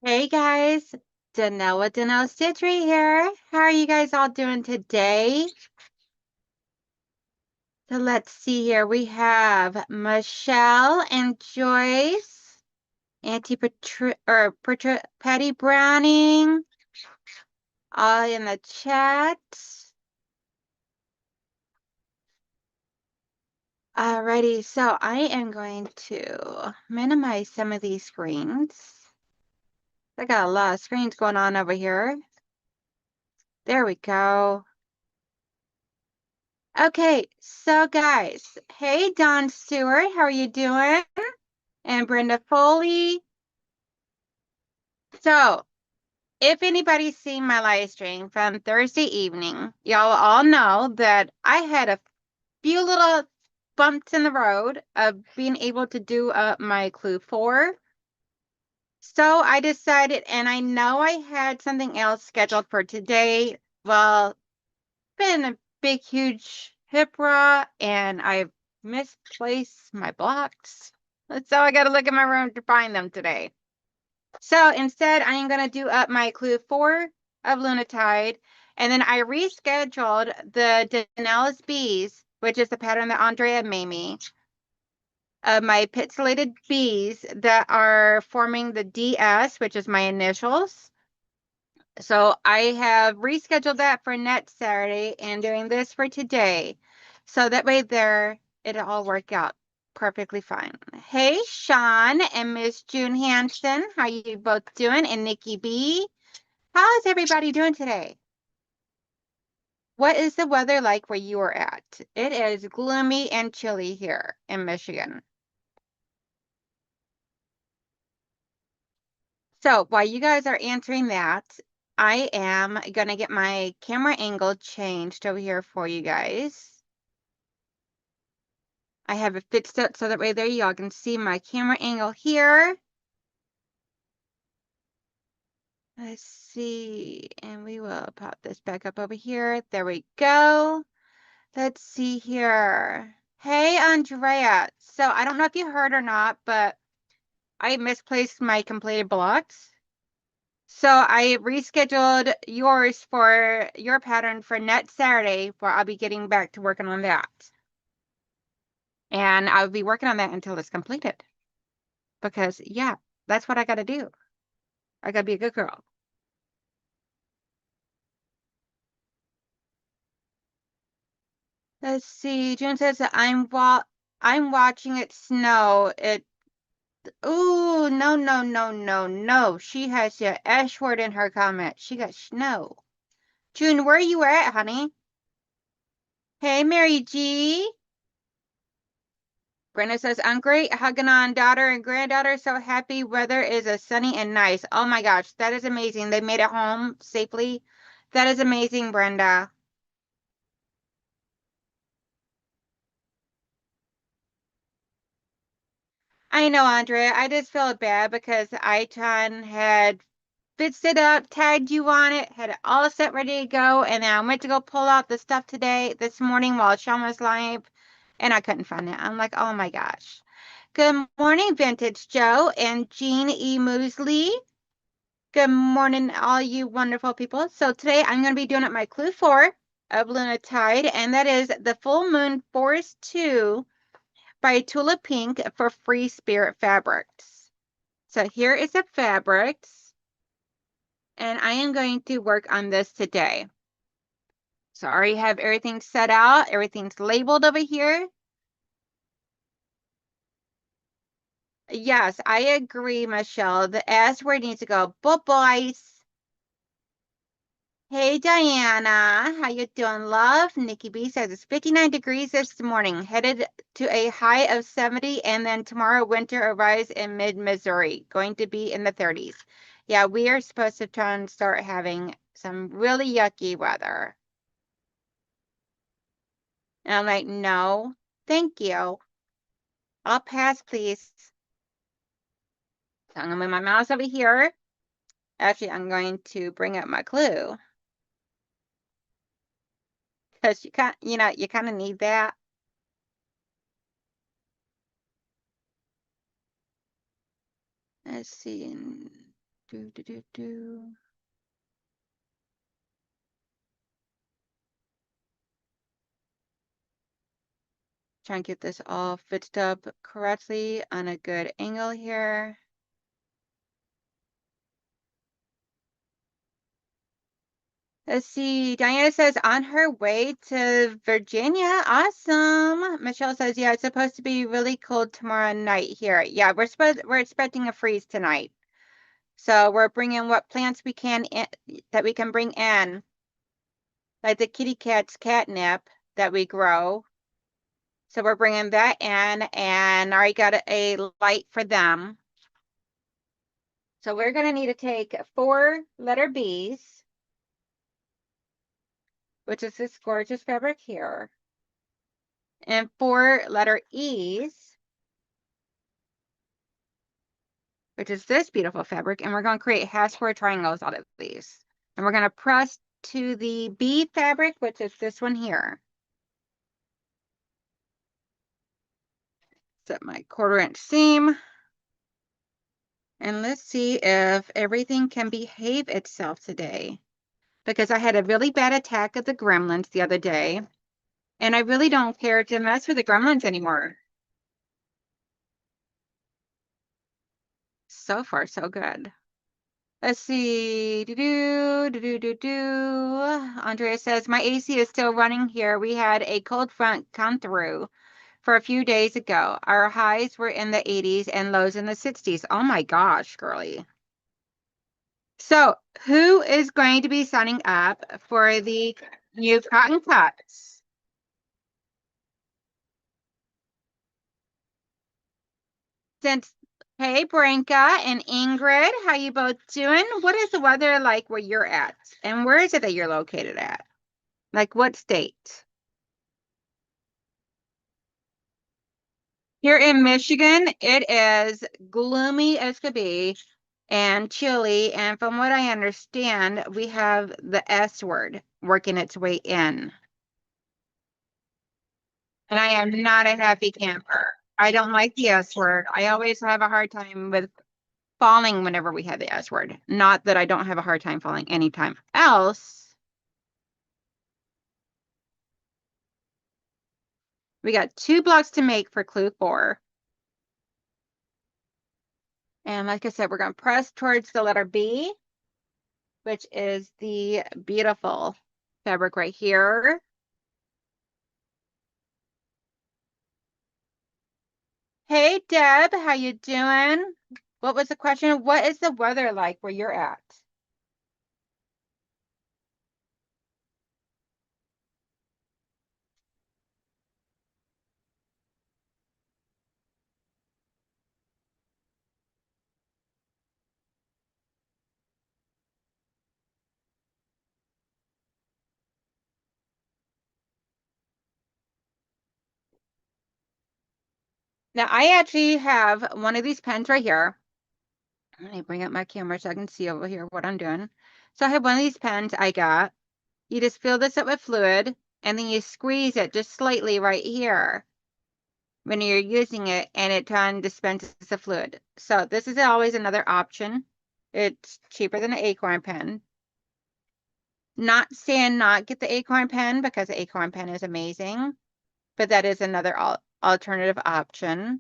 Hey guys, Danelle with donnellsstitchery here. How are you guys all doing today? So let's see here. We have Michelle and Joyce, Patty Browning, all in the chat. Alrighty, so I am going to minimize some of these screens. I got a lot of screens going on over here. There we go. Okay, so guys, hey Don Stewart, how are you doing? And Brenda Foley. So, if anybody's seen my live stream from Thursday evening, y'all all know that I had a few little bumps in the road of being able to do my Clue 4. So I decided, and I know I had something else scheduled for today. Well, been a big, huge hip raw, and I've misplaced my blocks. So I got to look in my room to find them today. So instead, I am going to do up my Clue 4 of Lunatide, and then I rescheduled the Donnell's Bees, which is the pattern that Andrea made me, of my pixelated bees that are forming the DS, which is my initials. So I have rescheduled that for next Saturday and doing this for today. So that way it'll all work out perfectly fine. Hey, Sean and Miss June Hanson, how you both doing? And Nikki B, how is everybody doing today? What is the weather like where you are at? It is gloomy and chilly here in Michigan. So while you guys are answering that, I am going to get my camera angle changed over here for you guys. I have it fixed up so that way there y'all can see my camera angle here. Let's see, and we will pop this back up over here. There we go. Let's see here. Hey, Andrea. So I don't know if you heard or not, but I misplaced my completed blocks. So I rescheduled yours for your pattern for next Saturday, where I'll be getting back to working on that. And I'll be working on that until it's completed. Because, yeah, that's what I got to do. I got to be a good girl. Let's see. June says that I'm watching it snow. Ooh, no, no, no, no, no. She has the S word in her comment. She got snow. June, where are you at, honey? Hey, Mary G. Brenda says, I'm great, hugging on daughter and granddaughter. So happy weather is a sunny and nice. Oh my gosh, that is amazing. They made it home safely. That is amazing, Brenda. I know, Andrea. I just feel bad because Iton had fixed it up, tagged you on it, had it all set ready to go, and then I went to go pull out the stuff this morning while Sean was live, and I couldn't find it. I'm like, oh my gosh. Good morning, Vintage Joe and Jean E. Moosley. Good morning, all you wonderful people. So today I'm going to be doing up my Clue 4 of Lunatide, and that is the Full Moon Forest 2 by Tula Pink for Free Spirit Fabrics. So here is the fabrics, and I am going to work on this today. So I already have everything set out. Everything's labeled over here. Yes, I agree, Michelle. The S word needs to go. Boys. Hey, Diana. How you doing, love? Nikki B says it's 59 degrees this morning, headed to a high of 70, and then tomorrow winter arrives in mid-Missouri, going to be in the 30s. Yeah, we are supposed to try and start having some really yucky weather. And I'm like, no, thank you. I'll pass, please. So I'm gonna move my mouse over here. Actually, I'm going to bring up my clue. Because you kind of need that. Let's see. Do, do, do, do. Try and get this all fitted up correctly on a good angle here. Let's see. Diana says on her way to Virginia. Awesome. Michelle says, yeah, it's supposed to be really cold tomorrow night here. Yeah, we're expecting a freeze tonight. So we're bringing what plants we can in, that we can bring in, like the kitty cat's catnip that we grow. So we're bringing that in, and I already got a light for them. So we're going to need to take 4 letter B's, which is this gorgeous fabric here, and 4 letter E's, which is this beautiful fabric, and we're going to create hash square triangles out of these. And we're going to press to the B fabric, which is this one here. Set my 1/4 inch seam. And let's see if everything can behave itself today. Because I had a really bad attack of the gremlins the other day. And I really don't care to mess with the gremlins anymore. So far, so good. Let's see. Andrea says, my AC is still running here. We had a cold front come through for a few days ago. Our highs were in the 80s and lows in the 60s. Oh my gosh, girly. So who is going to be signing up for the new cotton cuts? Since Hey, Branka and Ingrid, how you both doing? What is the weather like where you're at? And where is it that you're located at? Like what state? Here in Michigan, it is gloomy as could be and chilly. And from what I understand, we have the S word working its way in. And I am not a happy camper. I don't like the S word. I always have a hard time with falling whenever we have the S word. Not that I don't have a hard time falling anytime else. We got 2 blocks to make for clue 4. And like I said, we're going to press towards the letter B, which is the beautiful fabric right here. Hey, Deb, how you doing? What was the question? What is the weather like where you're at? Now, I actually have one of these pens right here. Let me bring up my camera so I can see over here what I'm doing. So I have one of these pens I got. You just fill this up with fluid, and then you squeeze it just slightly right here when you're using it, and it dispenses the fluid. So this is always another option. It's cheaper than an acorn pen. Not saying not get the acorn pen, because the acorn pen is amazing, but that is another alternative option.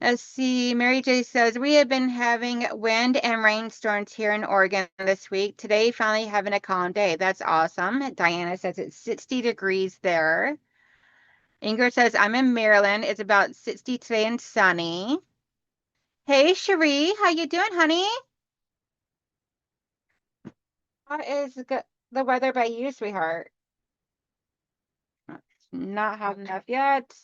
Let's see. Mary J says, we have been having wind and rainstorms here in Oregon this week. Today, finally having a calm day. That's awesome. Diana says it's 60 degrees there. Ingrid says, I'm in Maryland. It's about 60 today and sunny. Hey, Cherie, how you doing, honey? How is the weather by you, sweetheart? Not hot enough yet.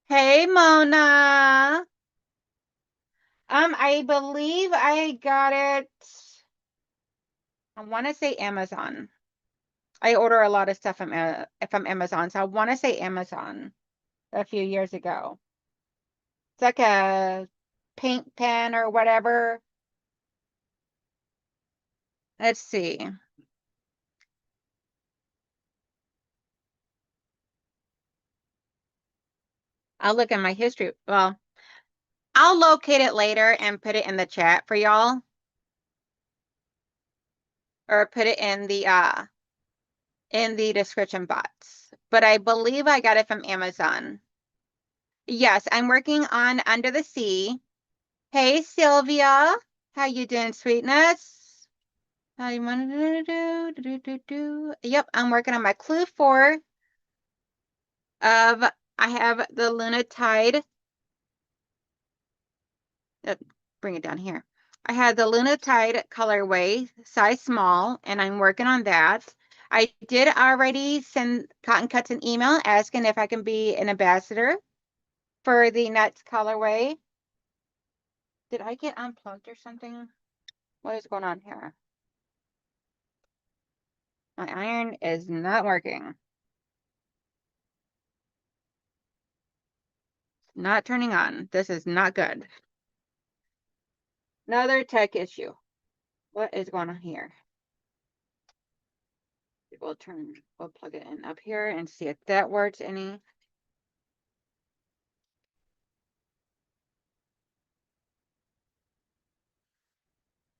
Hey, Mona. I believe I got it. I want to say Amazon. I order a lot of stuff from Amazon, so I want to say Amazon a few years ago. It's like a paint pen or whatever. Let's see. I'll look in my history. Well, I'll locate it later and put it in the chat for y'all. Or put it in the description box. But I believe I got it from Amazon. Yes, I'm working on Under the Sea. Hey, Sylvia. How you doing, sweetness? How you want to do? Yep, I'm working on my clue 4 of, I have the Lunatide. Bring it down here. I had the Lunatide colorway, size small, and I'm working on that. I did already send Cotton Cuts an email asking if I can be an ambassador for the Nuts colorway. Did I get unplugged or something? What is going on here? My iron is not working. Not turning on. This is not good. Another tech issue. What is going on here? We'll plug it in up here and see if that works any.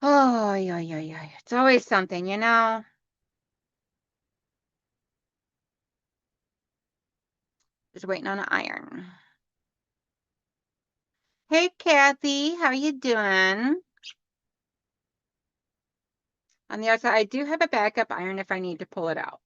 Oh, yeah. It's always something, you know? Just waiting on an iron. Hey, Kathy, how you doing? On the outside, I do have a backup iron if I need to pull it out.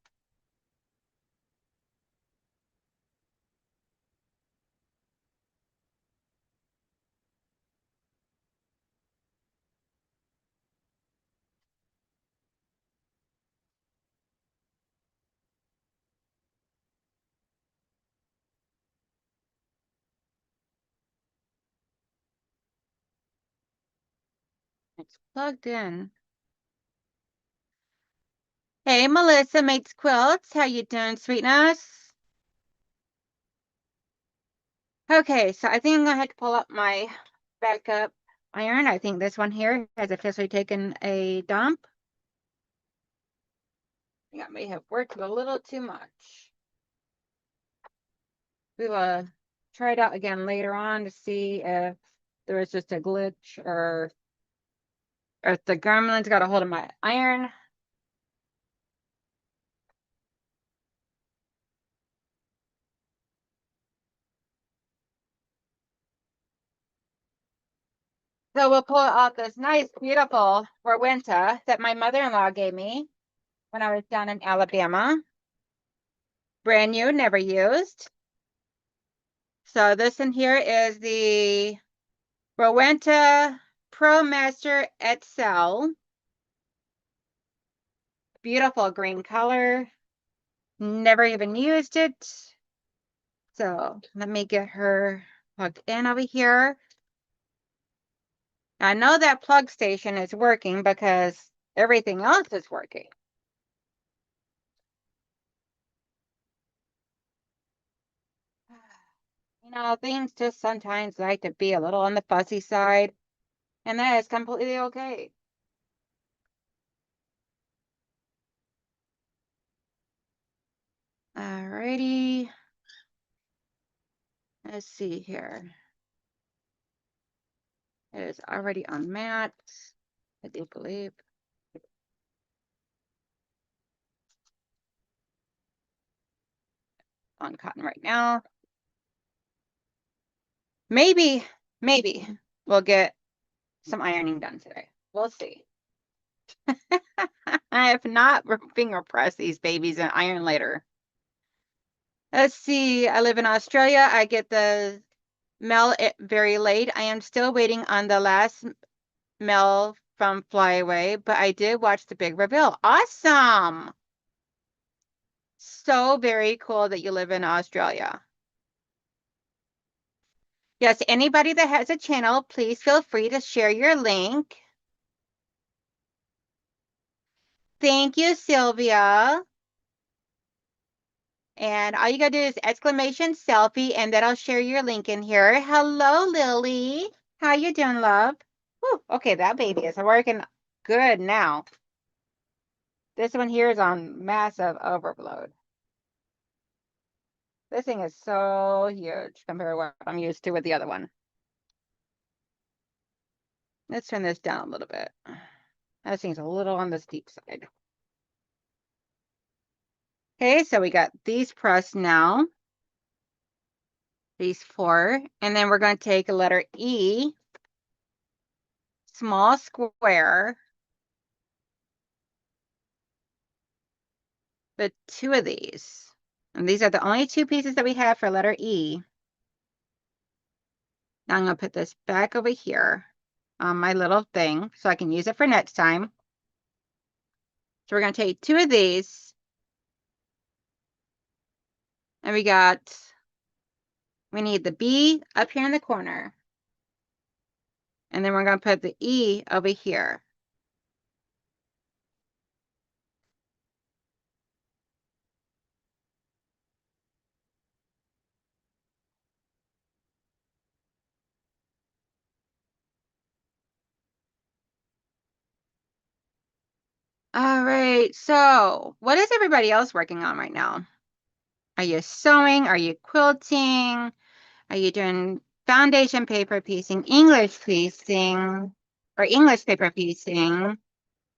It's plugged in. Hey, Melissa makes quilts. How you doing, sweetness? Okay, so I think I'm gonna have to pull up my backup iron. I think this one here has officially taken a dump. I think I may have worked a little too much. We will try it out again later on to see if there was just a glitch or if the gremlins got a hold of my iron. So we'll pull out this nice, beautiful Rowenta that my mother-in-law gave me when I was down in Alabama. Brand new, never used. So this in here is the Rowenta Pro Master Excel. Beautiful green color. Never even used it. So let me get her plugged in over here. I know that plug station is working because everything else is working. You know, things just sometimes like to be a little on the fussy side, and that is completely okay. Alrighty. Let's see here. It is already on mat, I do believe. On cotton right now. Maybe we'll get some ironing done today. We'll see. I have not finger pressed these babies and iron later. Let's see. I live in Australia. I get the mail very late. I am still waiting on the last mail from Flyaway, but I did watch the big reveal. Awesome. So very cool that you live in Australia. Yes, anybody that has a channel, please feel free to share your link. Thank you, Sylvia. And all you gotta do is exclamation selfie, and then I'll share your link in here. Hello, Lily. How you doing, love? Whew, okay, that baby is working good now. This one here is on massive overload. This thing is so huge compared to what I'm used to with the other one. Let's turn this down a little bit. That seems a little on the steep side. Okay, so we got these pressed now. These 4. And then we're going to take a letter E, small square, but 2 of these. And these are the only 2 pieces that we have for letter E. Now I'm going to put this back over here on my little thing so I can use it for next time. So we're going to take 2 of these. And we need the B up here in the corner. And then we're going to put the E over here. All right, so what is everybody else working on right now? Are you sewing? Are you quilting? Are you doing foundation paper piecing, English piecing, or English paper piecing?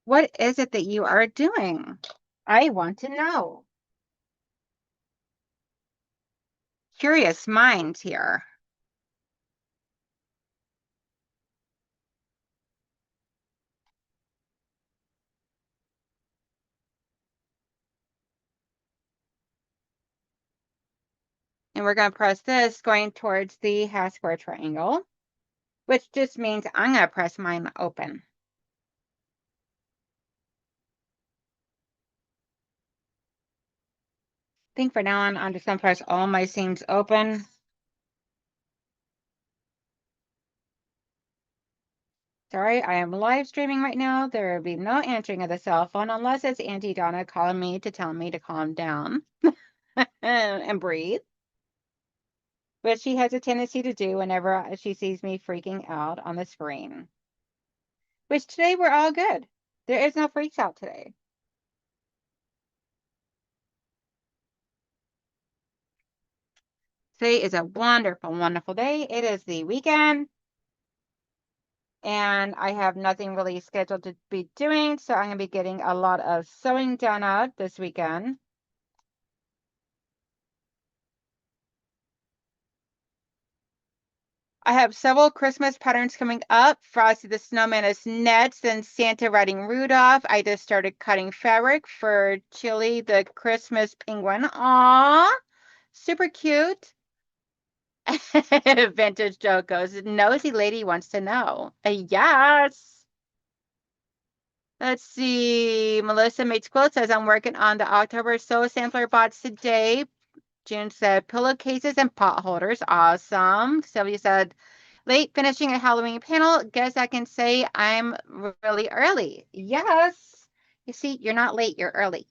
What is it that you are doing? I want to know. Curious minds here. And we're going to press this going towards the half square triangle, which just means I'm going to press mine open. I think for now on, I'm just going to press all my seams open. Sorry, I am live streaming right now. There will be no answering of the cell phone unless it's Auntie Donna calling me to tell me to calm down and breathe, which she has a tendency to do whenever she sees me freaking out on the screen. Which today we're all good. There is no freaks out today. Today is a wonderful, wonderful day. It is the weekend. And I have nothing really scheduled to be doing, so I'm going to be getting a lot of sewing done out this weekend. I have several Christmas patterns coming up. Frosty the Snowman is next, then Santa riding Rudolph. I just started cutting fabric for Chili the Christmas penguin. Aww, super cute. Vintage Joe goes, nosy lady wants to know. Yes. Let's see. Melissa Mates Quilt says, I'm working on the October Sew Sampler bots today. June said, pillowcases and pot holders. Awesome. Sylvia said, late finishing a Halloween panel. Guess I can say I'm really early. Yes. You see, you're not late, you're early.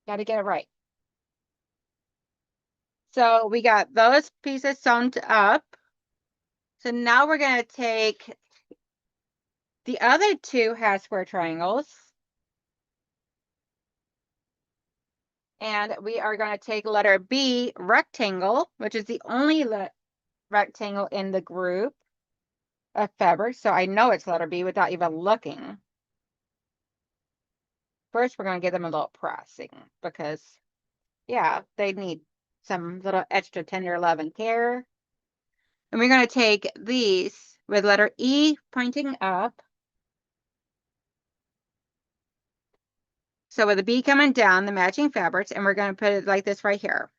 Got to get it right. So we got those pieces sewn up. So now we're going to take the other 2 half square triangles. And we are going to take letter B, rectangle, which is the only rectangle in the group of fabric. So I know it's letter B without even looking. First, we're going to give them a little pressing because, yeah, they need some little extra tender love and care. And we're going to take these with letter E pointing up. So with the B coming down, the matching fabrics, and we're going to put it like this right here.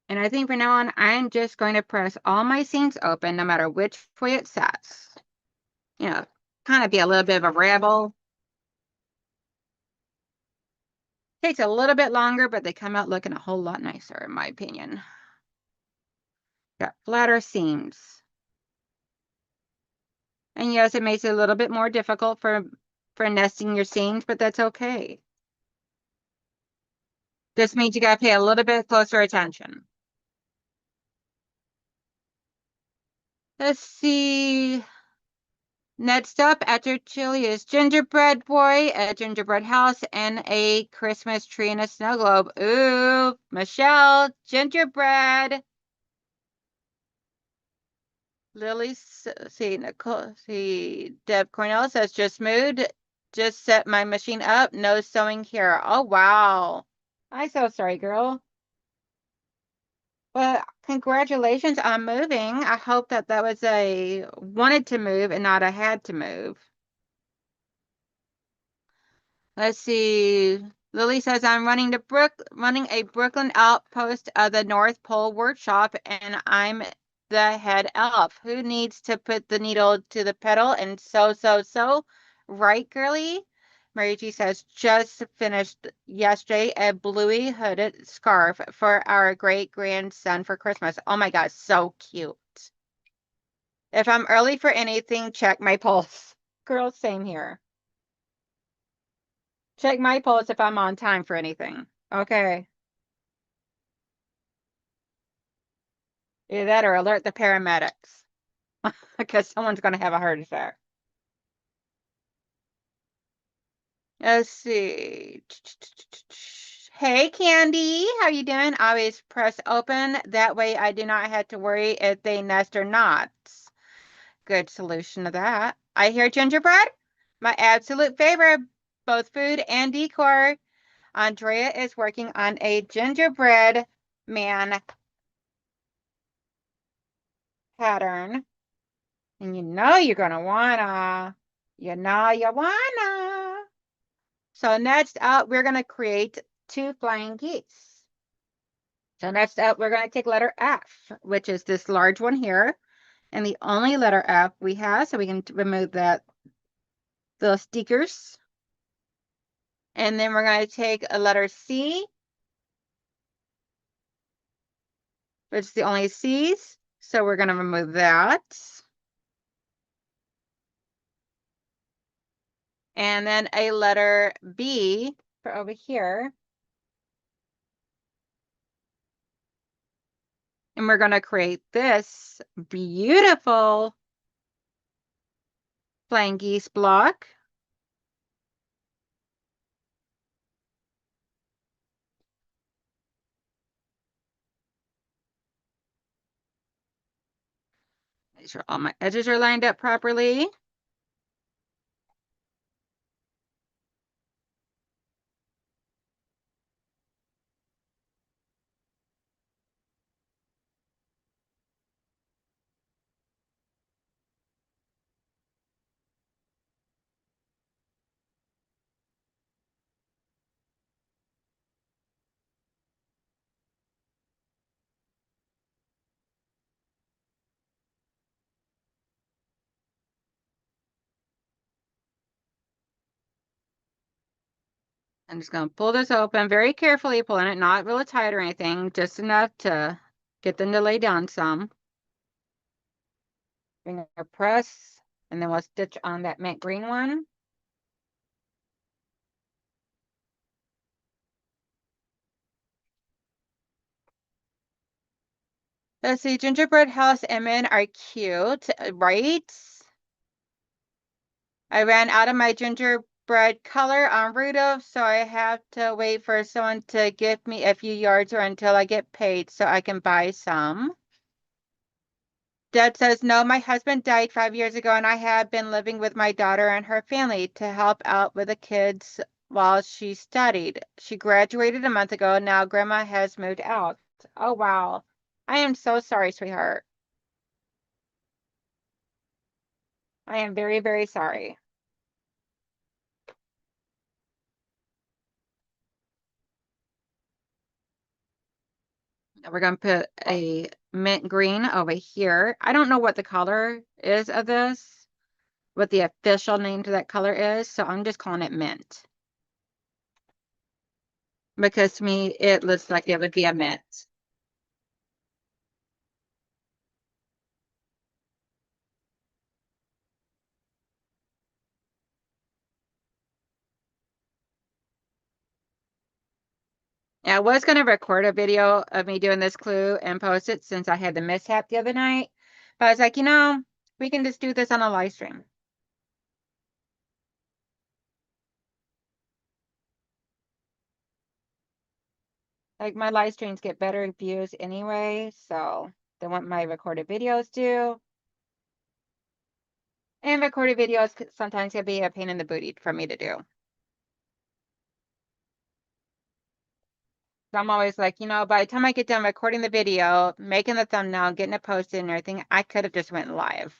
And I think for now on, I'm just going to press all my seams open, no matter which way it sets. You know, kind of be a little bit of a rebel. Takes a little bit longer, but they come out looking a whole lot nicer, in my opinion. Got flatter seams. And yes, it makes it a little bit more difficult for nesting your seams, but that's okay. This means you gotta pay a little bit closer attention. Let's see. Next up at your chili is gingerbread boy, a gingerbread house, and a Christmas tree and a snow globe. Ooh, Michelle, gingerbread. Lily, see, Nicole, see, Deb Cornell says, just moved, just set my machine up, no sewing here. Oh, wow. I'm so sorry, girl. Well, congratulations on moving. I hope that that was a wanted to move and not a had to move. Let's see. Lily says I'm running a Brooklyn outpost of the North Pole workshop, and I'm the head elf. Who needs to put the needle to the pedal and so. Right, girly? Mary G says just finished yesterday a bluey hooded scarf for our great grandson for Christmas. Oh my God, so cute. If I'm early for anything, check my pulse. Girl, same here. Check my pulse if I'm on time for anything. Okay. Either that or alert the paramedics because someone's going to have a heart attack. Let's see. Hey, Candy. How you doing? Always press open. That way I do not have to worry if they nest or not. Good solution to that. I hear gingerbread. My absolute favorite, both food and decor. Andrea is working on a gingerbread man pattern. And you know you're gonna wanna. You know you wanna. So next up, we're gonna create two flying geese. So next up, we're gonna take letter F, which is this large one here. And the only letter F we have, so we can remove that, the stickers. And then we're gonna take a letter C, which is the only C's. So we're gonna remove that. And then a letter B for over here. And we're going to create this beautiful flying geese block. Make sure all my edges are lined up properly. I'm just going to pull this open very carefully, pulling it not really tight or anything, just enough to get them to lay down some. Finger press, and then we'll stitch on that mint green one. Let's see, gingerbread house and men are cute, right? I ran out of my gingerbread color on Rudolph, so I have to wait for someone to give me a few yards or until I get paid so I can buy some. Deb says, no, my husband died 5 years ago, and I have been living with my daughter and her family to help out with the kids while she studied. She graduated a month ago. Now grandma has moved out. Oh, wow. I am so sorry, sweetheart. I am very, very sorry. We're going to put a mint green over here. I don't know what the color is of this, what the official name to that color is, so I'm just calling it mint. Because to me, it looks like it would be a mint. I was going to record a video of me doing this clue and post it since I had the mishap the other night. But I was like, we can just do this on a live stream. Like my live streams get better views anyway, so than what my recorded videos do. And recorded videos sometimes can be a pain in the booty for me to do. So I'm always like, by the time I get done recording the video, making the thumbnail, getting it posted and everything, I could have just went live.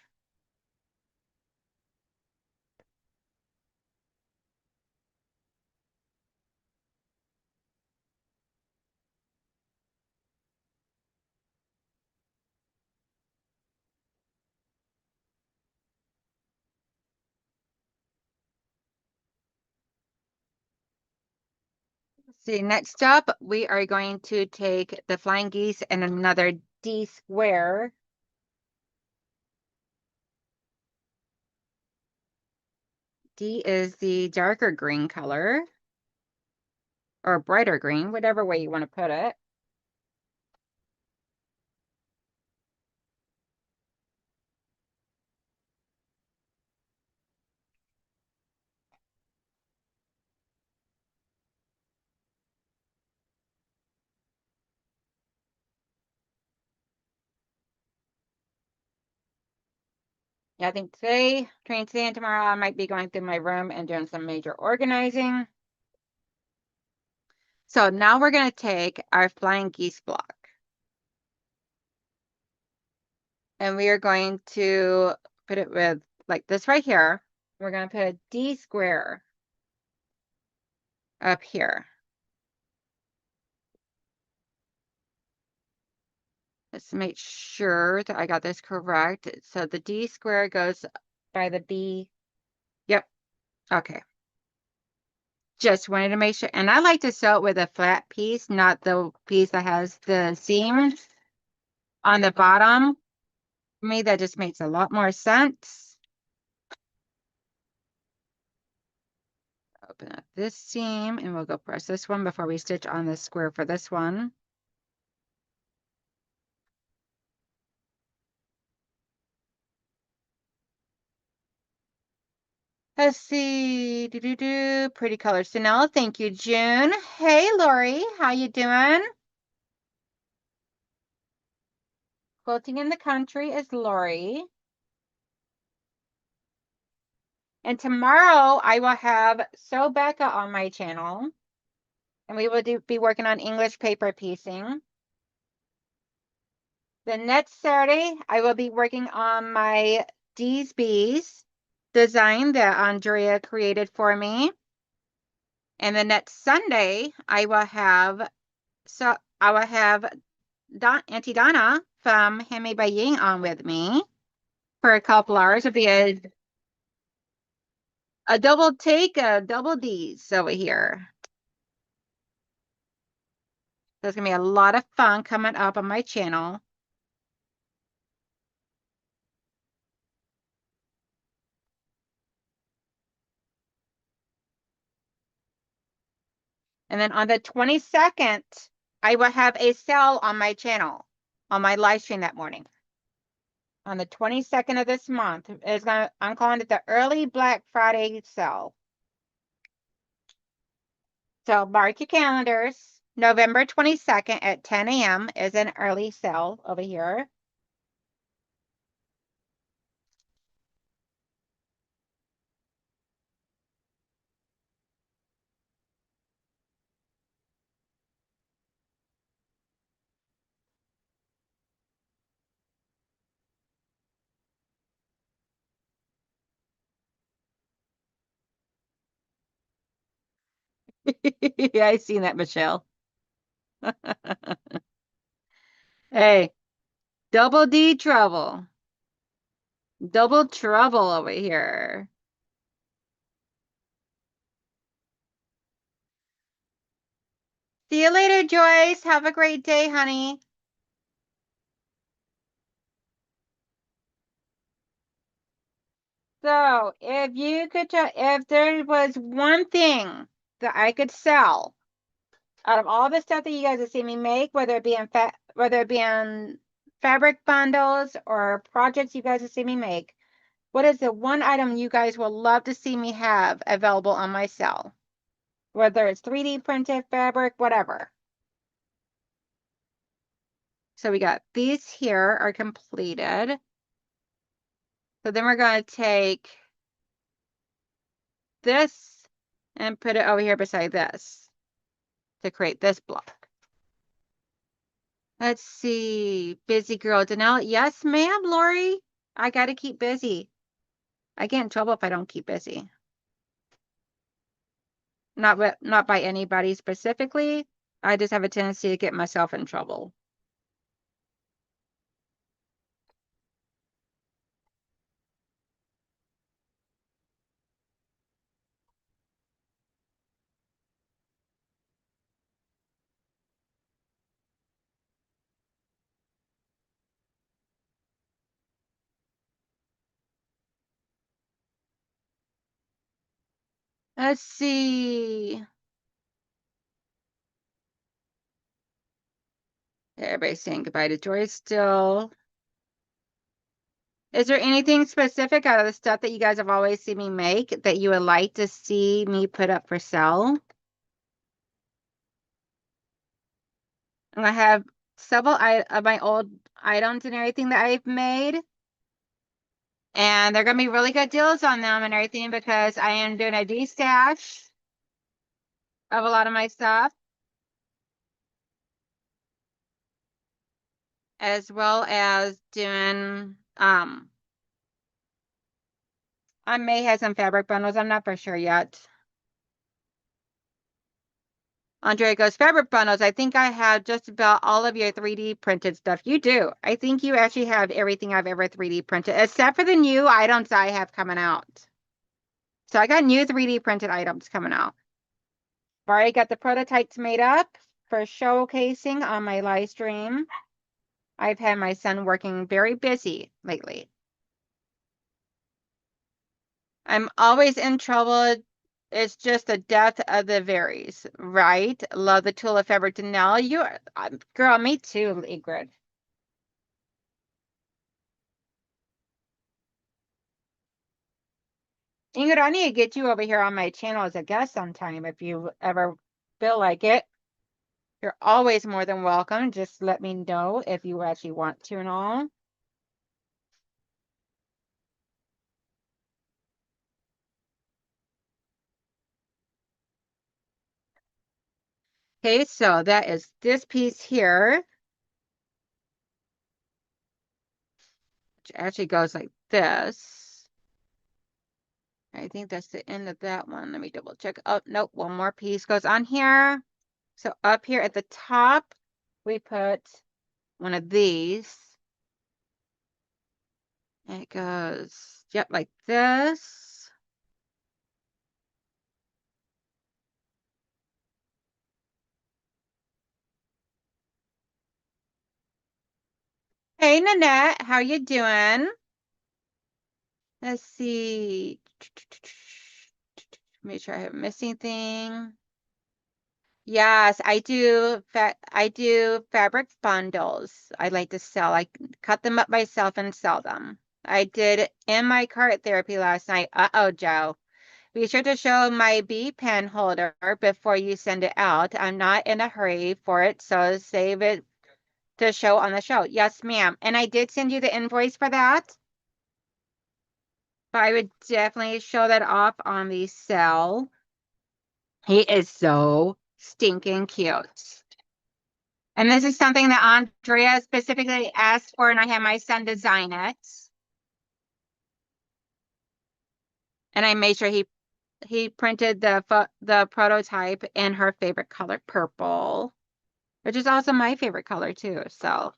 See, next up, we are going to take the flying geese and another D square. D is the darker green color, or brighter green, whatever way you want to put it. Yeah, I think between today and tomorrow, I might be going through my room and doing some major organizing. So now we're going to take our flying geese block. And we are going to put it with like this right here. We're going to put a D square up here. Let's make sure that I got this correct. So the D square goes by the B. Yep. Okay. Just wanted to make sure. And I like to sew it with a flat piece, not the piece that has the seams on the bottom. For me, that just makes a lot more sense. Open up this seam and we'll go press this one before we stitch on the square for this one. Let's see. Pretty colors to know. Thank you, June. Hey, Lori. How you doing? Quilting in the Country is Lori. And tomorrow I will have Sew Becca on my channel. And we will be working on English paper piecing. The next Saturday, I will be working on my D's Bees design that Andrea created for me. And the next Sunday, I will have Auntie Donna from Handmade by Ying on with me for a couple hours. It'll be a double take, a double D's over here. There's gonna be a lot of fun coming up on my channel. And then on the 22nd, I will have a sale on my channel, on my live stream that morning. On the 22nd of this month, I'm calling it the early Black Friday sale. So mark your calendars. November 22nd at 10 a.m. is an early sale over here. Yeah, I seen that, Michelle. Hey, double D trouble. Double trouble over here. See you later, Joyce. Have a great day, honey. So, if there was one thing that I could sell out of all the stuff that you guys have seen me make, whether it be in fabric bundles or projects you guys have seen me make, what is the one item you guys will love to see me have available on my sale? Whether it's 3D printed fabric, whatever. So we got these here are completed. So then we're going to take this and put it over here beside this to create this block. Let's see. Busy girl. Donnell. Yes, ma'am, Lori. I got to keep busy. I get in trouble if I don't keep busy. Not by anybody specifically. I just have a tendency to get myself in trouble. Let's see. Everybody's saying goodbye to Joy still. Is there anything specific out of the stuff that you guys have always seen me make that you would like to see me put up for sale? And I have several of my old items and everything that I've made. And they're going to be really good deals on them and everything because I am doing a de-stash of a lot of my stuff. As well as doing, I may have some fabric bundles. I'm not for sure yet. Andrea goes, fabric bundles. I think I have just about all of your 3D printed stuff. You do. I think you actually have everything I've ever 3D printed, except for the new items I have coming out. So I got new 3D printed items coming out. I've already got the prototypes made up for showcasing on my live stream. I've had my son working very busy lately. I'm always in trouble. It's just the depth of the varies, right? Love the tool of fabric. Donnell, you are, girl, me too, Ingrid. Ingrid, I need to get you over here on my channel as a guest sometime if you ever feel like it. You're always more than welcome. Just let me know if you actually want to and all. Okay, so that is this piece here, which actually goes like this. I think that's the end of that one. Let me double check. Oh, nope, one more piece goes on here. So up here at the top, we put one of these. And it goes, yep, like this. Hey, Nanette, how you doing? Let's see. Make sure I haven't missed anything. Yes, I do fabric bundles. I like to sell. I cut them up myself and sell them. I did in my cart therapy last night. Uh-oh, Joe. Be sure to show my bee pen holder before you send it out. I'm not in a hurry for it, so save it to show on the show. Yes, ma'am. And I did send you the invoice for that. But I would definitely show that off on the sale. He is so stinking cute. And this is something that Andrea specifically asked for, and I had my son design it. And I made sure he printed the prototype in her favorite color, purple, which is also my favorite color too. So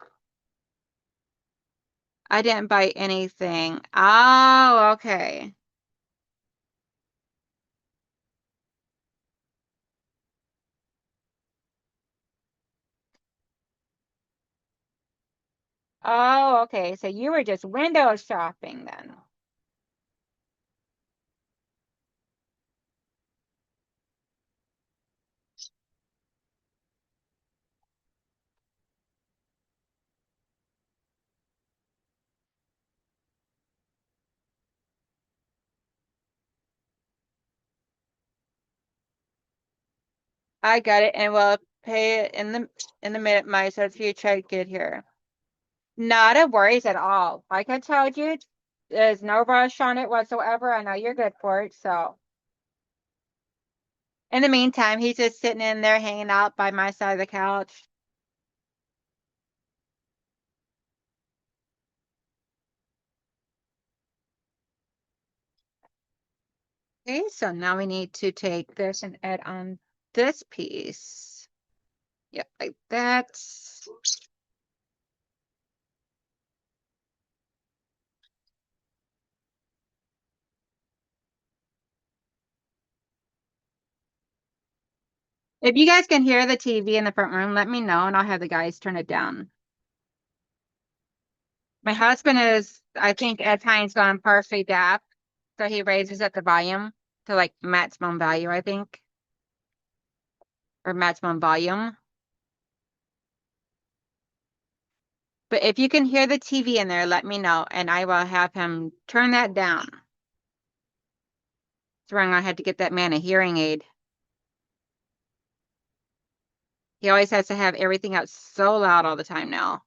I didn't buy anything. Oh, okay. Oh, okay. So you were just window shopping then. I got it, and we'll pay it in the minute, my so if you try to get here. Not a worries at all. Like I told you, there's no rush on it whatsoever. I know you're good for it. So in the meantime, he's just sitting in there hanging out by my side of the couch. Okay, so now we need to take this and add on this piece. Yep, like that. If you guys can hear the TV in the front room, let me know and I'll have the guys turn it down. My husband is, I think, at times gone partially deaf, so he raises up the volume to like maximum value, I think, or maximum volume. But if you can hear the TV in there, let me know and I will have him turn that down. It's wrong. I had to get that man a hearing aid. He always has to have everything out so loud all the time now.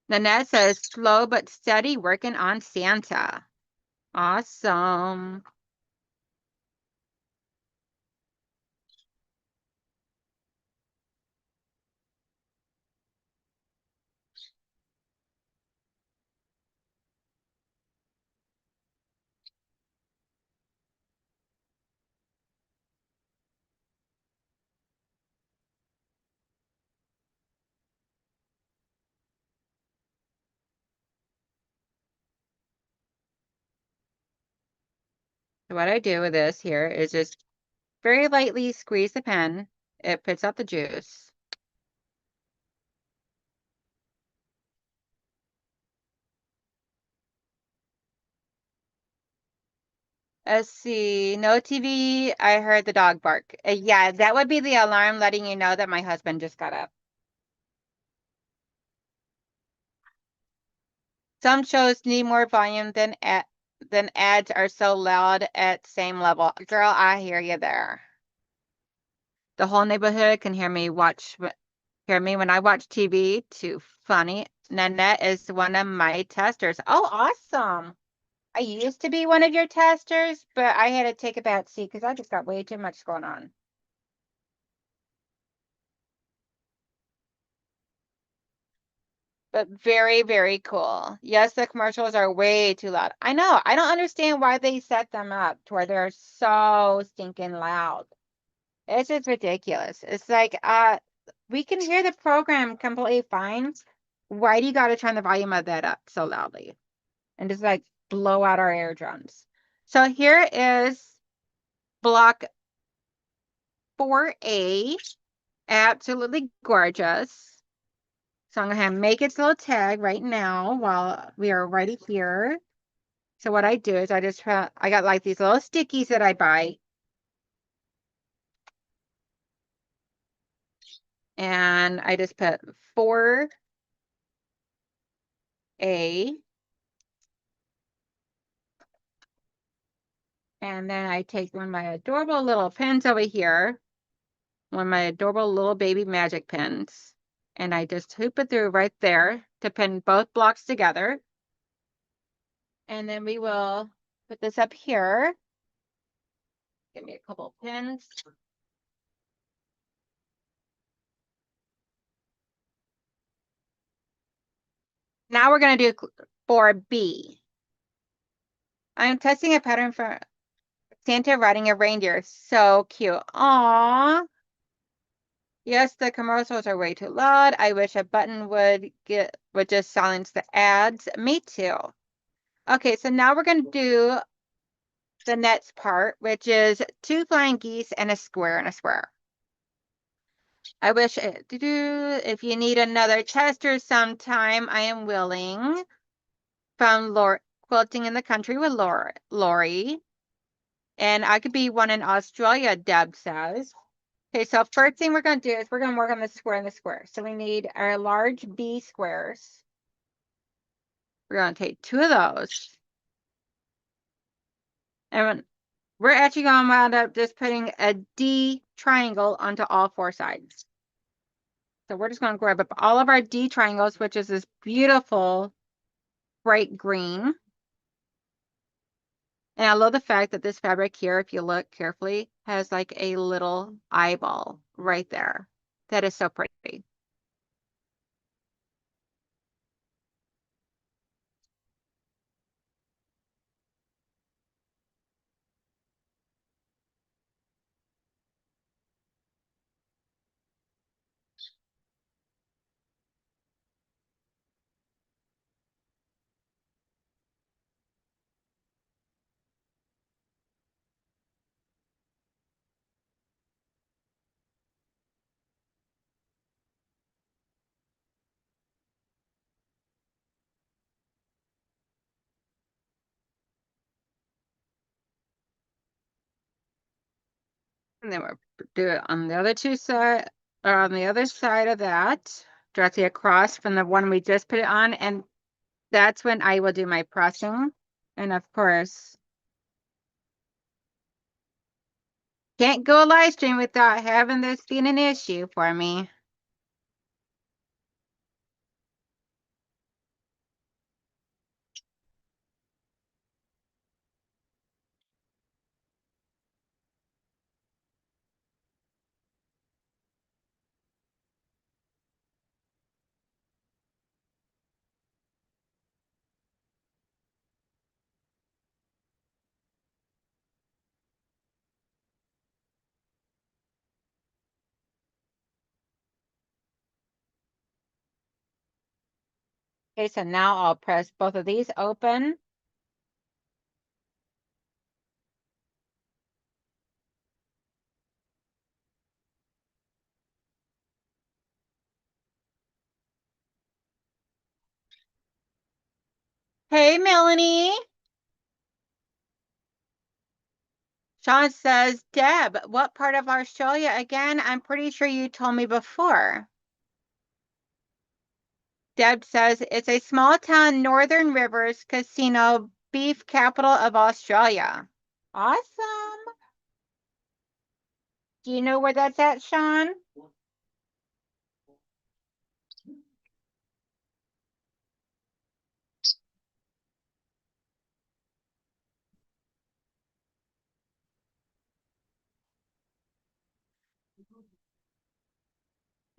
Nanette says, slow but steady working on Santa. Awesome. So what I do with this here is just very lightly squeeze the pen. It puts out the juice. Let's see. No TV. I heard the dog bark. Yeah, that would be the alarm letting you know that my husband just got up. Some shows need more volume than ads are so loud at same level. Girl, I hear you there. The whole neighborhood can hear me when I watch TV. Too funny. Nanette is one of my testers. Oh, awesome. I used to be one of your testers, but I had to take a back seat because I just got way too much going on. But very, very cool. Yes, the commercials are way too loud. I know. I don't understand why they set them up to where they're so stinking loud. It's just ridiculous. It's like, we can hear the program completely fine. Why do you got to turn the volume of that up so loudly and just like blow out our eardrums? So here is block 4A. Absolutely gorgeous. So I'm going to make its little tag right now while we are right here. So what I do is I got like these little stickies that I buy. And I just put 4A. And then I take one of my adorable little pens over here, one of my adorable little baby magic pens, and I just hoop it through right there to pin both blocks together. And then we will put this up here. Give me a couple pins. Now we're going to do 4B. I'm testing a pattern for Santa riding a reindeer. So cute. Aww. Yes, the commercials are way too loud. I wish a button would just silence the ads. Me too. Okay, so now we're going to do the next part, which is 2 flying geese and a square and a square. I wish if you need another tester sometime, I am willing. From Quilting in the Country with Lori. And I could be one in Australia, Deb says. Okay, so first thing we're going to do is we're going to work on the square and the square. So we need our large B squares. We're going to take 2 of those. And We're actually going to wind up just putting a D triangle onto all four sides. So we're just going to grab up all of our D triangles, which is this beautiful bright green. And I love the fact that this fabric here, if you look carefully, has like a little eyeball right there. That is so pretty. And then we'll do it on the other two side, or on the other side of that, directly across from the one we just put it on. And that's when I will do my pressing. And of course, can't go live stream without having this being an issue for me. Okay, so now I'll press both of these open. Hey, Melanie. Sean says, Deb, what part of Australia again? I'm pretty sure you told me before. Deb says, it's a small town, Northern Rivers Casino, beef capital of Australia. Awesome. Do you know where that's at, Sean?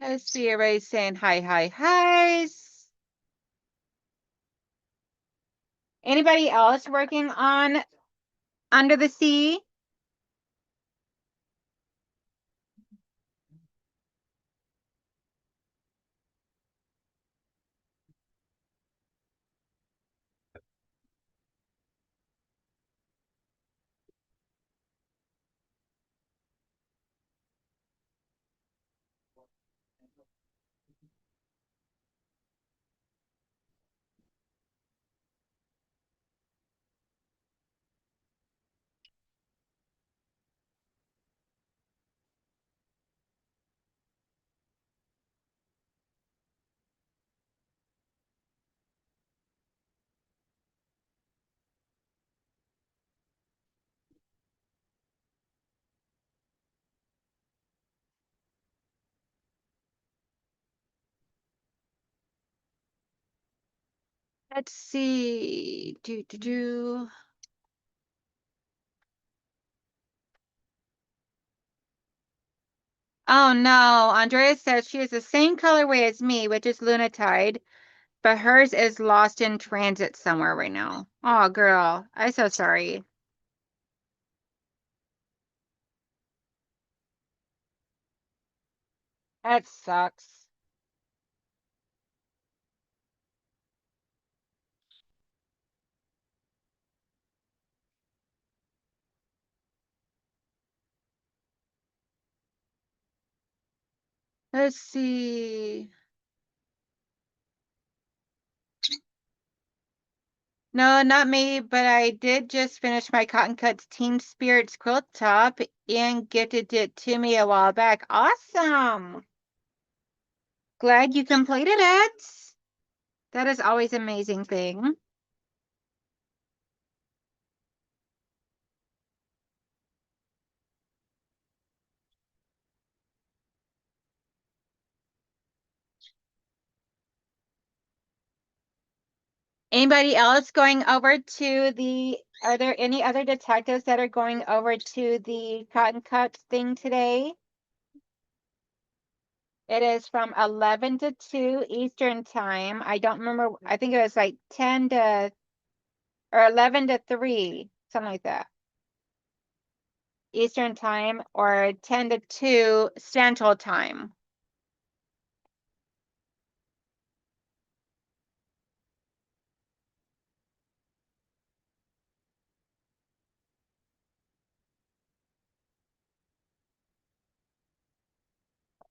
Let's see, everybody's saying hi, hi, hi's. Anybody else working on Under the Sea? Let's see. Do. Oh no, Andrea says she is the same colorway as me, which is Lunatide, but hers is lost in transit somewhere right now. Oh, girl, I'm so sorry. That sucks. Let's see. No, not me, but I did just finish my Cotton Cuts Team Spirits quilt top and gifted it to me a while back. Awesome. Glad you completed it. That is always an amazing thing. Anybody else going over to are there any other detectives that are going over to the cotton cut thing today? It is from 11 to 2 Eastern time. I don't remember. I think it was like 10 to or 11 to 3, something like that. Eastern time or 10 to 2 Central time.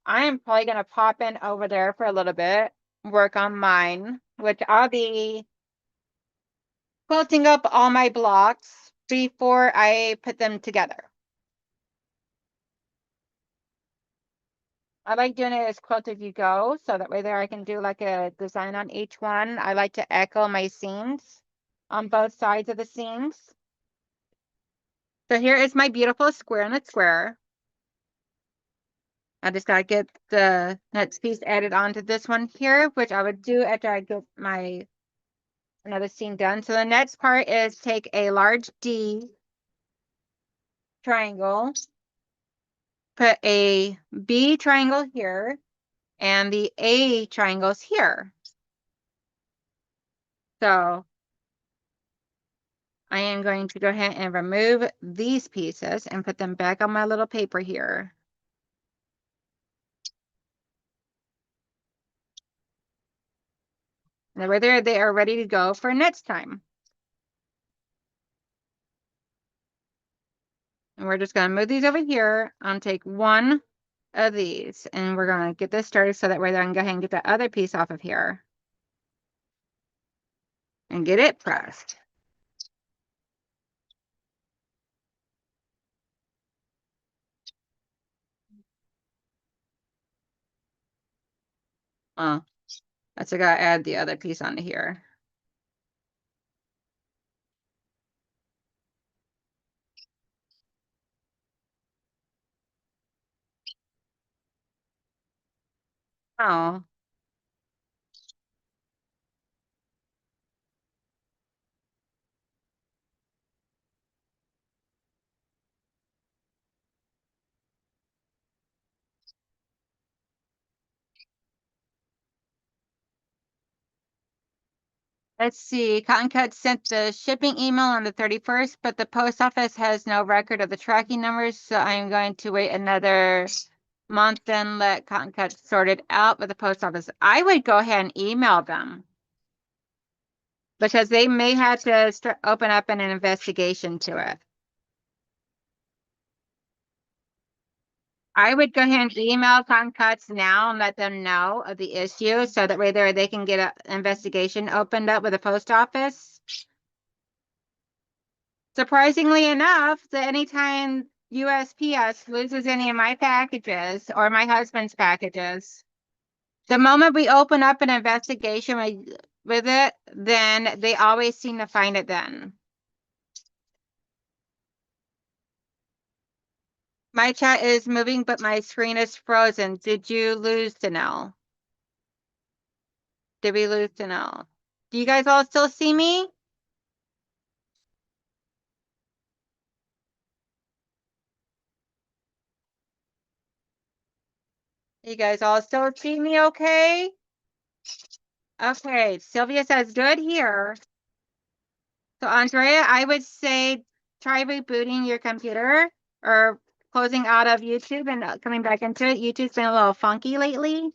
I am probably going to pop in over there for a little bit, work on mine, which I'll be quilting up all my blocks before I put them together. I like doing it as quilt as you go, so that way there I can do like a design on each one. I like to echo my seams on both sides of the seams. So here is my beautiful square in a square. I just gotta get the next piece added onto this one here, which I would do after I get my another seam done. So the next part is take a large D triangle, put a B triangle here, and the A triangles here. So I am going to go ahead and remove these pieces and put them back on my little paper here. And right there, they are ready to go for next time. And we're just going to move these over here and take one of these. And we're going to get this started so that way I can go ahead and get the other piece off of here. And get it pressed. Oh, that's I gotta add the other piece onto here. Oh. Let's see. Cotton Cut sent the shipping email on the 31st, but the post office has no record of the tracking numbers, so I'm going to wait another month and let Cotton Cut sort it out with the post office. I would go ahead and email them because they may have to open up an investigation to it. I would go ahead and email Cotton Cuts now and let them know of the issue so that way they can get an investigation opened up with the post office. Surprisingly enough, that anytime USPS loses any of my packages or my husband's packages, the moment we open up an investigation with it, then they always seem to find it then. My chat is moving, but my screen is frozen. Did you lose Danelle? Did we lose Danelle? Do you guys all still see me? You guys all still see me okay? Okay, Sylvia says good here. So Andrea, I would say try rebooting your computer or closing out of YouTube and coming back into it. YouTube's been a little funky lately.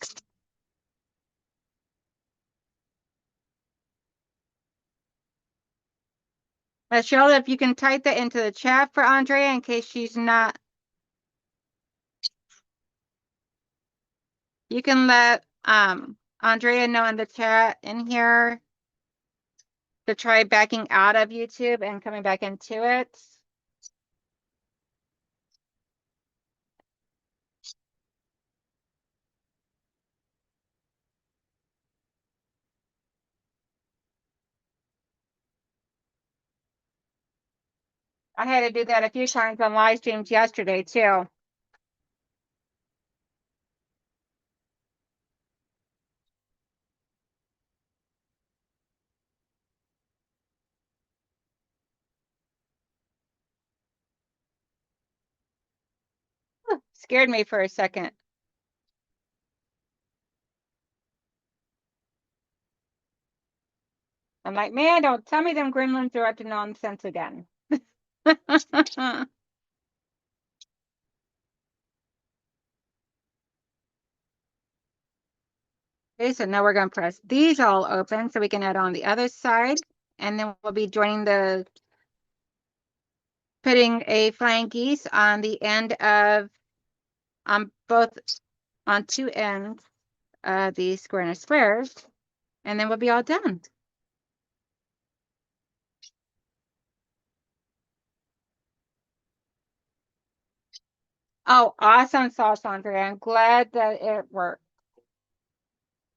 Michelle, if you can type that into the chat for Andrea in case she's not. You can let Andrea know in the chat in here to try backing out of YouTube and coming back into it. I had to do that a few times on live streams yesterday too. scared me for a second. I'm like, man, don't tell me them gremlins are up to nonsense again. Okay, so now we're going to press these all open so we can add on the other side. And then we'll be joining putting a flying geese on the end of, on two ends of the square and squares. And then we'll be all done. Oh, awesome sauce, Andre. I'm glad that it worked.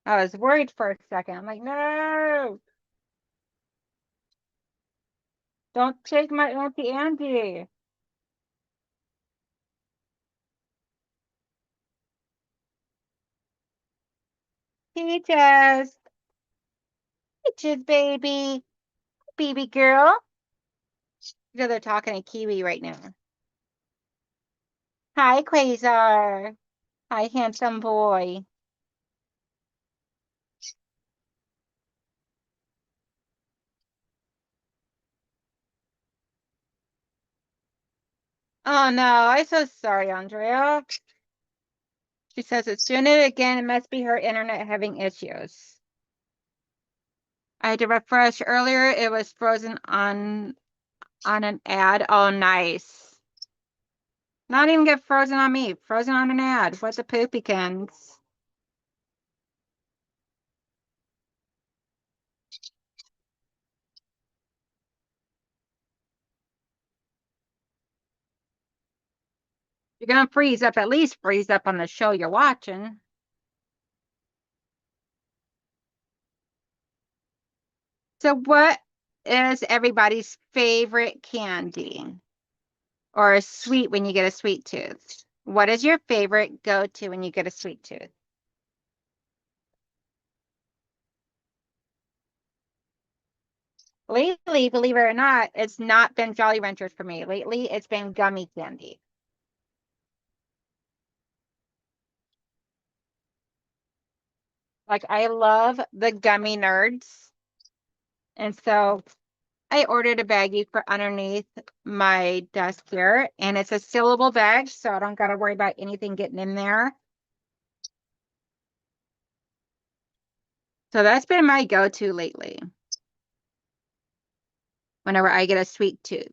I was worried for a second. I'm like, no, don't take my Auntie Angie. Peaches, Peaches, baby girl. You know they're talking to Kiwi right now. Hi, Quasar. Hi, handsome boy. Oh no, I'm so sorry, Andrea. She says it's doing it again. It must be her internet having issues. I had to refresh earlier. It was frozen on an ad. Oh, nice. Not even get frozen on me. Frozen on an ad. What the poopykins? You're gonna freeze up. At least freeze up on the show you're watching. So, what is everybody's favorite candy or a sweet when you get a sweet tooth? What is your favorite go-to when you get a sweet tooth? Lately, believe it or not, it's not been Jolly Ranchers for me. Lately, it's been gummy candy. Like, I love the gummy nerds. And so I ordered a baggie for underneath my desk here, and it's a sealable bag, so I don't got to worry about anything getting in there. So that's been my go-to lately whenever I get a sweet tooth.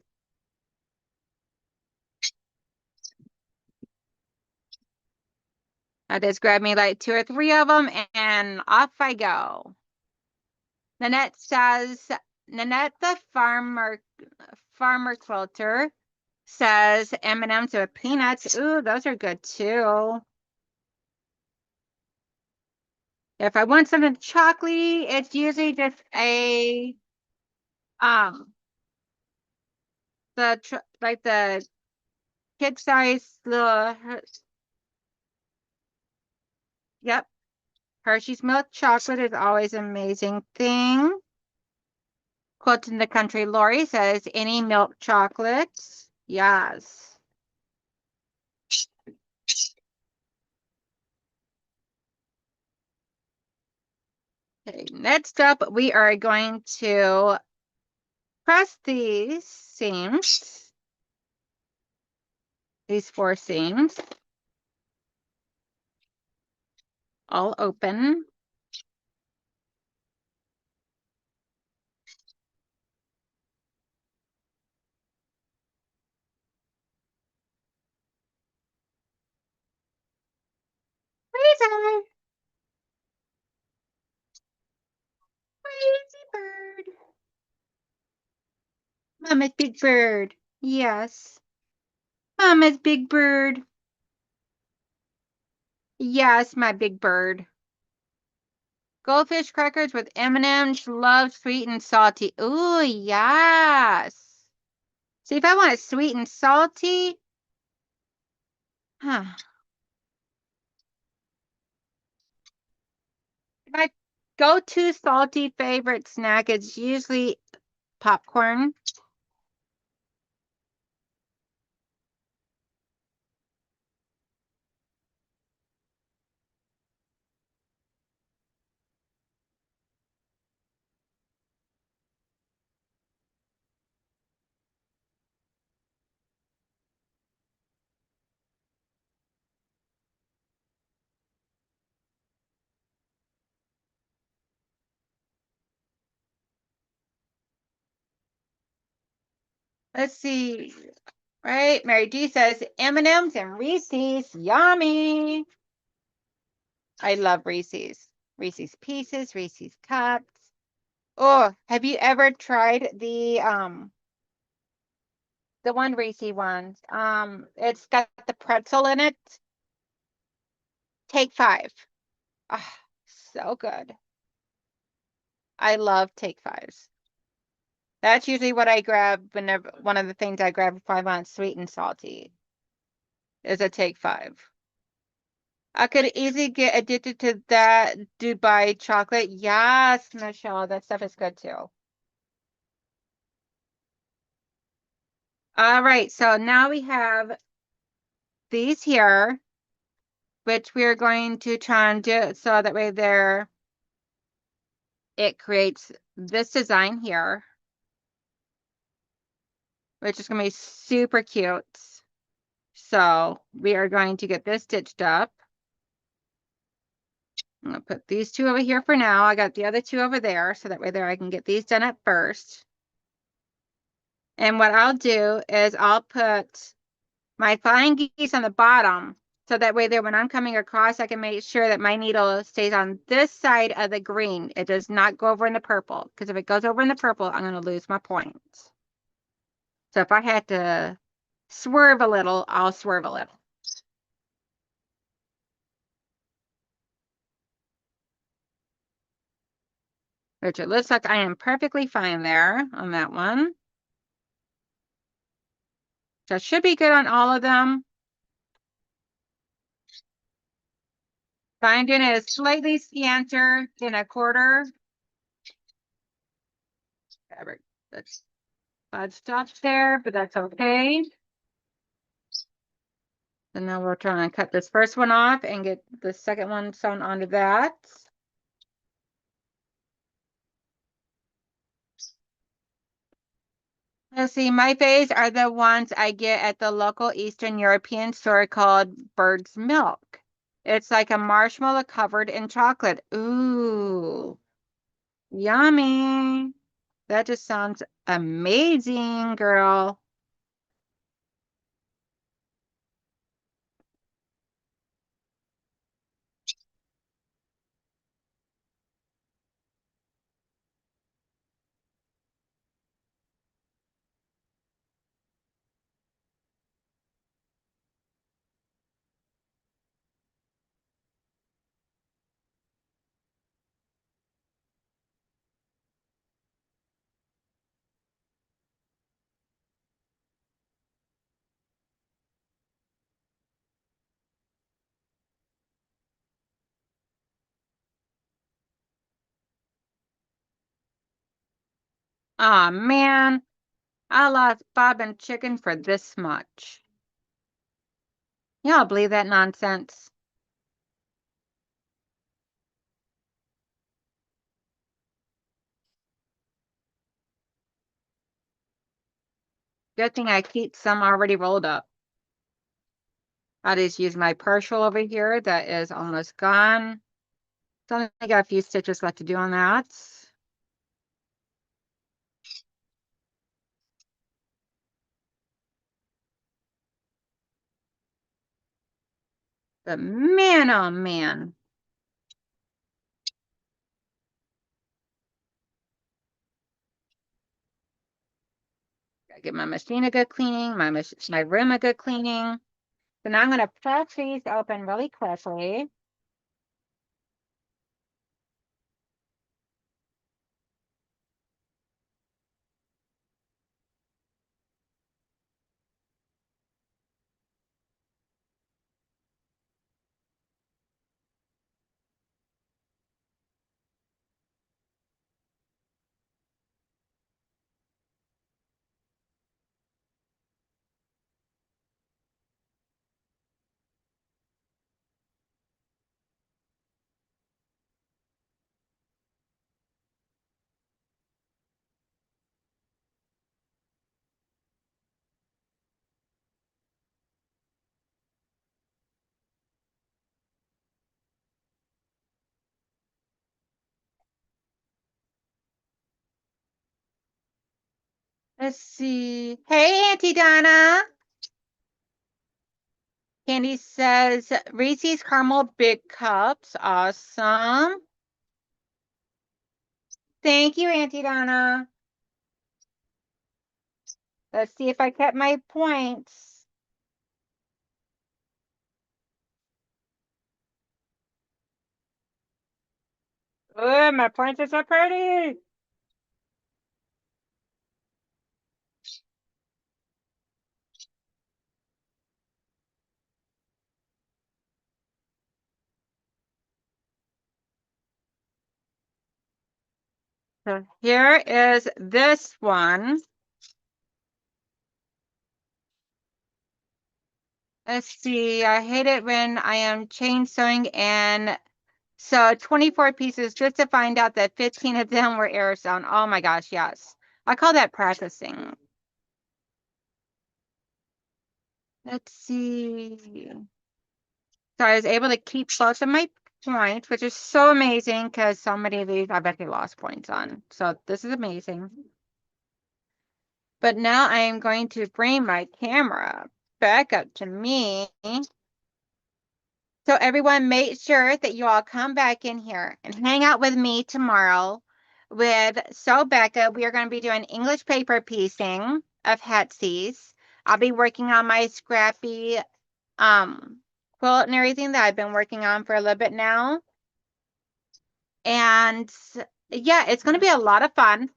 I just grab me like 2 or 3 of them, and off I go. Nanette says, Nanette the farmer quilter says M&Ms with peanuts. Ooh, those are good too. If I want something chocolatey, it's usually just a um like the kid size little yep. Hershey's milk chocolate is always an amazing thing. Quote in the country, Lori says, any milk chocolates? Yes. Okay, next up, we are going to press these 4 seams, all open. Freezer! Crazy bird. Mama's big bird. Yes. Mama's big bird. Yes, my big bird. Goldfish crackers with M&M's. Love sweet and salty. Ooh, yes. See, if I want it sweet and salty, huh. My go-to salty favorite snack is usually popcorn. Let's see. Right, Mary G says M&Ms and Reese's, yummy. I love Reese's. Reese's Pieces, Reese's Cups. Oh, have you ever tried the one Reese's ones? It's got the pretzel in it. Take Five. Ah, so good. I love Take Fives. That's usually what I grab whenever one of the things I grab if I want sweet and salty is a Take Five. I could easily get addicted to that Dubai chocolate. Yes, Michelle, that stuff is good too. All right, so now we have these here, which we're going to try and do so that way there it creates this design here, which is going to be super cute. So we are going to get this stitched up. I'm going to put these two over here for now. I got the other two over there, so that way there I can get these done up first. And what I'll do is I'll put my flying geese on the bottom, so that way there when I'm coming across, I can make sure that my needle stays on this side of the green. It does not go over in the purple, because if it goes over in the purple, I'm going to lose my points. So if I had to swerve a little, I'll swerve a little. Which it looks like I am perfectly fine there on that one. So it should be good on all of them. Binding is slightly scanter than a quarter. That's bad stuff there, but that's okay. And now we're trying to cut this first one off and get the second one sewn onto that. Let's see, my faves are the ones I get at the local Eastern European store called Bird's Milk. It's like a marshmallow covered in chocolate. Ooh, yummy. That just sounds amazing, girl. Aw, man. I lost Bob and chicken for this much. Y'all believe that nonsense? Good thing I keep some already rolled up. I just use my partial over here that is almost gone. So I got a few stitches left to do on that. But man, oh man. Gotta give my machine a good cleaning, my room a good cleaning. So now I'm gonna press these open really quickly. Let's see. Hey, Auntie Donna. Candy says Reese's Caramel Big Cups. Awesome. Thank you, Auntie Donna. Let's see if I kept my points. Oh, my points are so pretty. So here is this one. Let's see. I hate it when I am chain sewing and so 24 pieces just to find out that 15 of them were air sewn. Oh my gosh, yes. I call that practicing. Let's see. So I was able to keep both of my points, which is so amazing because so many of these I bet they lost points on. So this is amazing. But now I am going to bring my camera back up to me. So everyone make sure that you all come back in here and hang out with me tomorrow with Becca. We are going to be doing English paper piecing of Hetsy's. I'll be working on my scrappy quilt and everything that I've been working on for a little bit now. And yeah, it's going to be a lot of fun.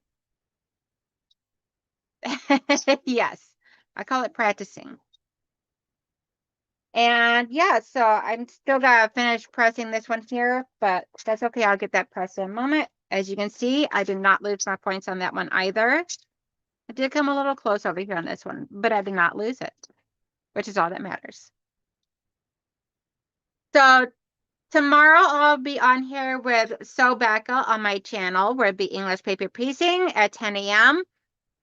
Yes, I call it practicing. And yeah, so I'm still gotta finish pressing this one here, but that's okay. I'll get that pressed in a moment. As you can see, I did not lose my points on that one either. I did come a little close over here on this one, but I did not lose it, which is all that matters. So tomorrow I'll be on here with Becca on my channel. We'll be English paper piecing at 10 a.m.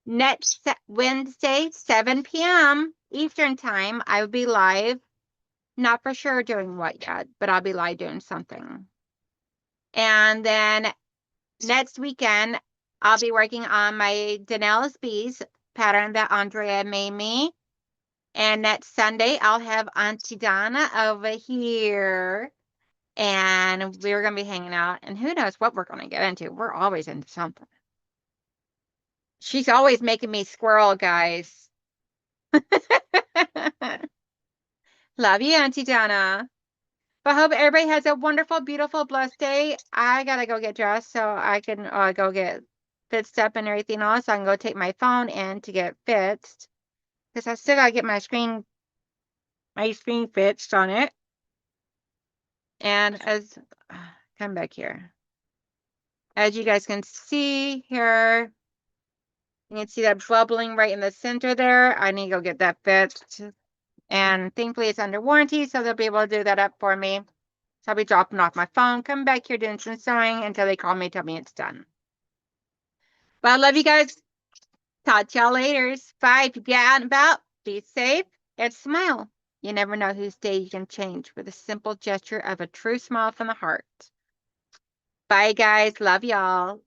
Next Wednesday, 7 p.m. Eastern time, I will be live. Not for sure doing what yet, but I'll be live doing something. And then next weekend, I'll be working on my Donnell's Bees pattern that Andrea made me. And next Sunday, I'll have Auntie Donna over here. And we're going to be hanging out. And who knows what we're going to get into. We're always into something. She's always making me squirrel, guys. Love you, Auntie Donna. But I hope everybody has a wonderful, beautiful, blessed day. I gotta go get dressed so I can go get fixed up and everything else. So I can go take my phone in to get fixed because I still gotta get my screen fixed on it. And as come back here, as you guys can see here, you can see that bubbling right in the center there. I need to go get that fixed. And thankfully it's under warranty, so they'll be able to do that up for me. So I'll be dropping off my phone, come back here doing some sewing until they call me, tell me it's done. But I love you guys. Talk to y'all later. Bye. If you get out and about, be safe and smile. You never know whose day you can change with a simple gesture of a true smile from the heart. Bye, guys. Love y'all.